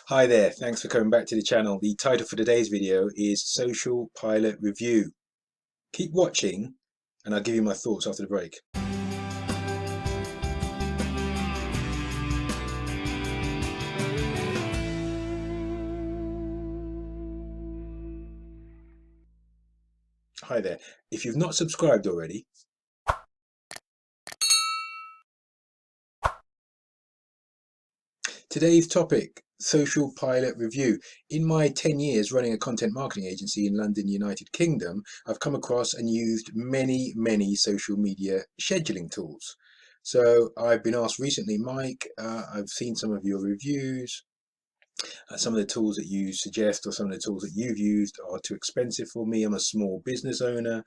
Hi there, thanks for coming back to the channel. The title for today's video is Social Pilot Review. Keep watching and I'll give you my thoughts after the break. Hi there. If you've not subscribed already, today's topic, Social Pilot Review. In my 10 years running a content marketing agency in London, United Kingdom, I've come across and used many social media scheduling tools. So I've been asked recently, Mike, I've seen some of your reviews. Some of the tools that you suggest or some of the tools that you've used are too expensive for me. I'm a small business owner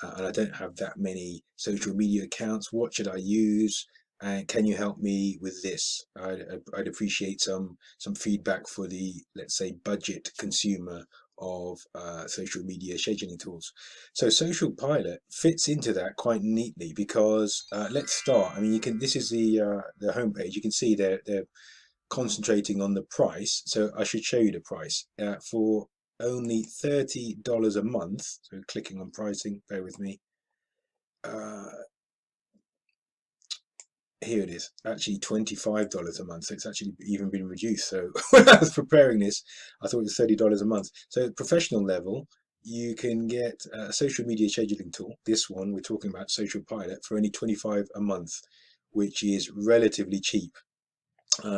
and I don't have that many social media accounts. What should I use? And can you help me with this? I'd appreciate some feedback for the, let's say, budget consumer of social media scheduling tools. So Social Pilot fits into that quite neatly because let's start. I mean, you can. This is the homepage. You can see they're concentrating on the price. So I should show you the price for only $30 a month. So clicking on pricing, bear with me. Here it is, actually $25 a month. So it's actually even been reduced. So when I was preparing this, I thought it was $30 a month. So professional level, you can get a social media scheduling tool. This one we're talking about, Social Pilot, for only $25 a month, which is relatively cheap.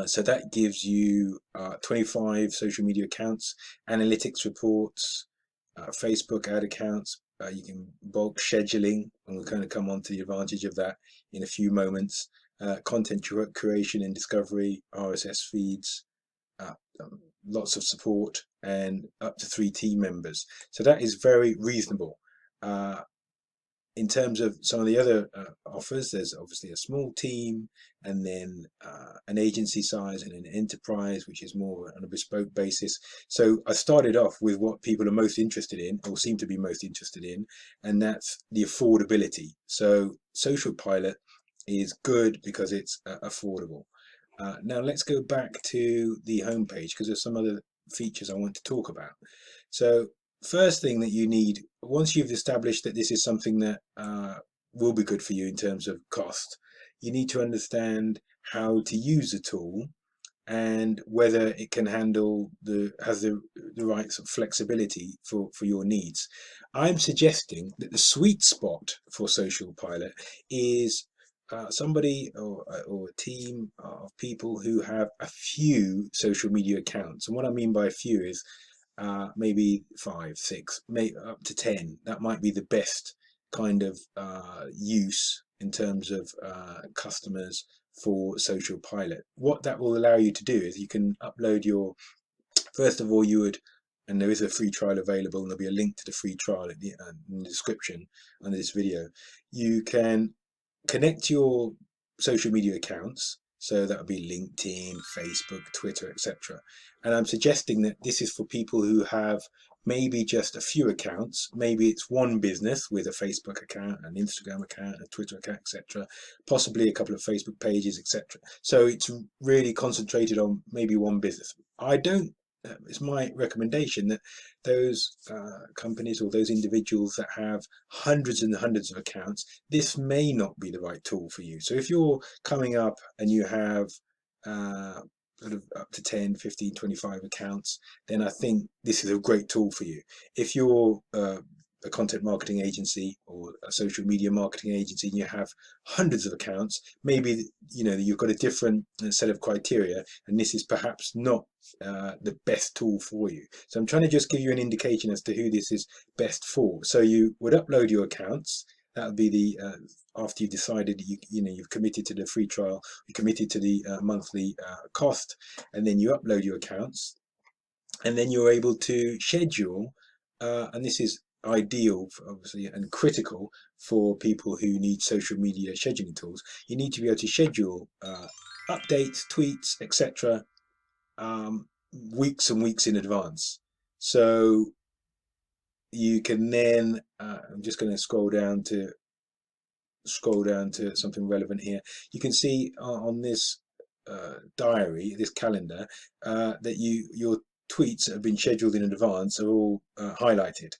So that gives you 25 social media accounts, analytics reports, Facebook ad accounts. You can bulk scheduling, and we'll kind of come on to the advantage of that in a few moments. Content creation and discovery, RSS feeds, uh, lots of support, and up to 3 team members. So that is very reasonable. In terms of some of the other offers, there's obviously a small team and then an agency size and an enterprise, which is more on a bespoke basis. So I started off with what people are most interested in or seem to be most interested in, and that's the affordability. So Social Pilot is good because it's affordable. Now let's go back to the homepage because there's some other features I want to talk about. So first thing that you need, once you've established that this is something that will be good for you in terms of cost, you need to understand how to use the tool and whether it can handle has the right sort of flexibility for your needs. I'm suggesting that the sweet spot for Social Pilot is somebody or a team of people who have a few social media accounts. And what I mean by a few is maybe 5, 6, maybe up to 10. That might be the best kind of use in terms of customers for Social Pilot. What that will allow you to do is you can upload your, first of all, you would, and there is a free trial available, and there'll be a link to the free trial in the description under this video. You can connect your social media accounts, so that would be LinkedIn, Facebook, Twitter, etc. And I'm suggesting that this is for people who have maybe just a few accounts. Maybe it's one business with a Facebook account, an Instagram account, a Twitter account, etc. Possibly a couple of Facebook pages, etc. So it's really concentrated on maybe one business. I don't it's my recommendation that those companies or those individuals that have hundreds and hundreds of accounts, this may not be the right tool for you. So if you're coming up and you have sort of up to 10, 15, 25 accounts, then I think this is a great tool for you. If you're a content marketing agency or a social media marketing agency and you have hundreds of accounts, maybe you've got a different set of criteria and this is perhaps not the best tool for you. So I'm trying to just give you an indication as to who this is best for. So you would upload your accounts. That would be the after you've decided you've committed to the free trial, you committed to the monthly cost, and then you upload your accounts, and then you're able to schedule, and this is ideal obviously and critical for people who need social media scheduling tools. You need to be able to schedule updates, tweets, etc. Weeks and weeks in advance. So you can then I'm just going to scroll down to something relevant here. You can see on this diary, this calendar, that your tweets that have been scheduled in advance are all highlighted.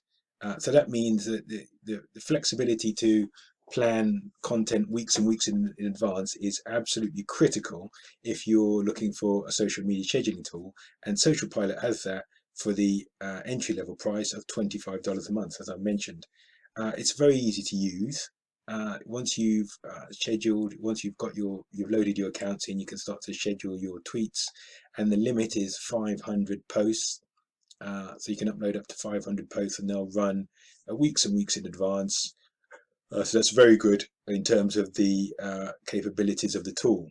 So that means that the flexibility to plan content weeks and weeks in advance is absolutely critical if you're looking for a social media scheduling tool. And SocialPilot has that for the entry-level price of $25 a month, as I mentioned. It's very easy to use. Once you've once you've loaded your accounts in, you can start to schedule your tweets, and the limit is 500 posts. So you can upload up to 500 posts, and they'll run weeks and weeks in advance. So that's very good in terms of the capabilities of the tool.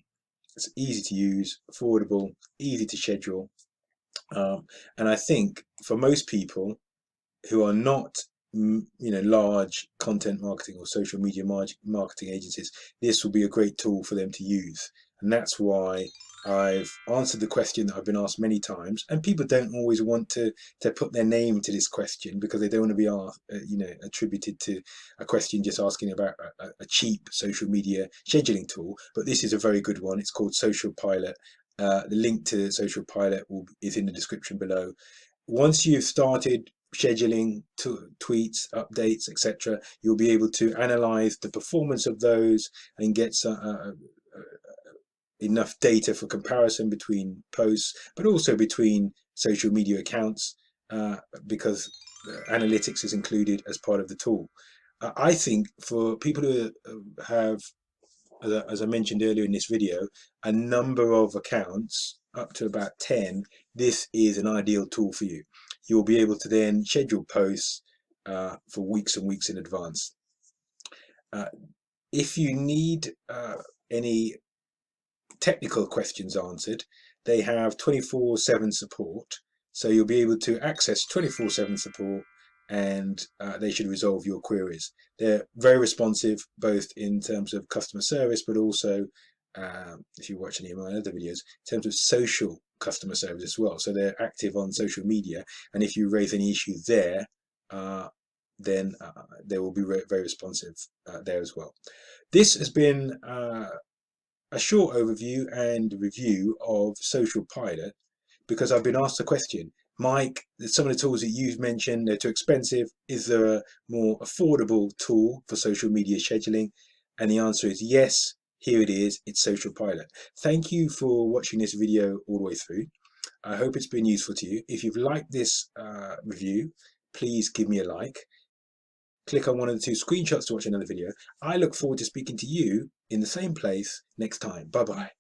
It's easy to use, affordable, easy to schedule, and I think for most people who are not large content marketing or social media marketing agencies, this will be a great tool for them to use. And that's why I've answered the question that I've been asked many times, and people don't always want to put their name to this question because they don't want to be asked, attributed to a question just asking about a cheap social media scheduling tool. But this is a very good one. It's called SocialPilot. The link to SocialPilot is in the description below. Once you've started scheduling tweets, updates, etc., you'll be able to analyze the performance of those and get enough data for comparison between posts, but also between social media accounts, because analytics is included as part of the tool. I think for people who have, as I mentioned earlier in this video, a number of accounts, up to about 10, this is an ideal tool for you. You'll be able to then schedule posts for weeks and weeks in advance. If you need any technical questions answered, they have 24/7 support. So you'll be able to access 24/7 support, and they should resolve your queries. They're very responsive, both in terms of customer service, but also, if you watch any of my other videos, in terms of social customer service as well. So they're active on social media, and if you raise any issues there, then they will be very responsive there as well. This has been a short overview and review of SocialPilot, because I've been asked the question, Mike, some of the tools that you've mentioned, they're too expensive. Is there a more affordable tool for social media scheduling? And the answer is yes. Here it is. It's SocialPilot. Thank you for watching this video all the way through. I hope it's been useful to you. If you've liked this review, please give me a like. Click on one of the two screenshots to watch another video. I look forward to speaking to you in the same place next time. Bye-bye.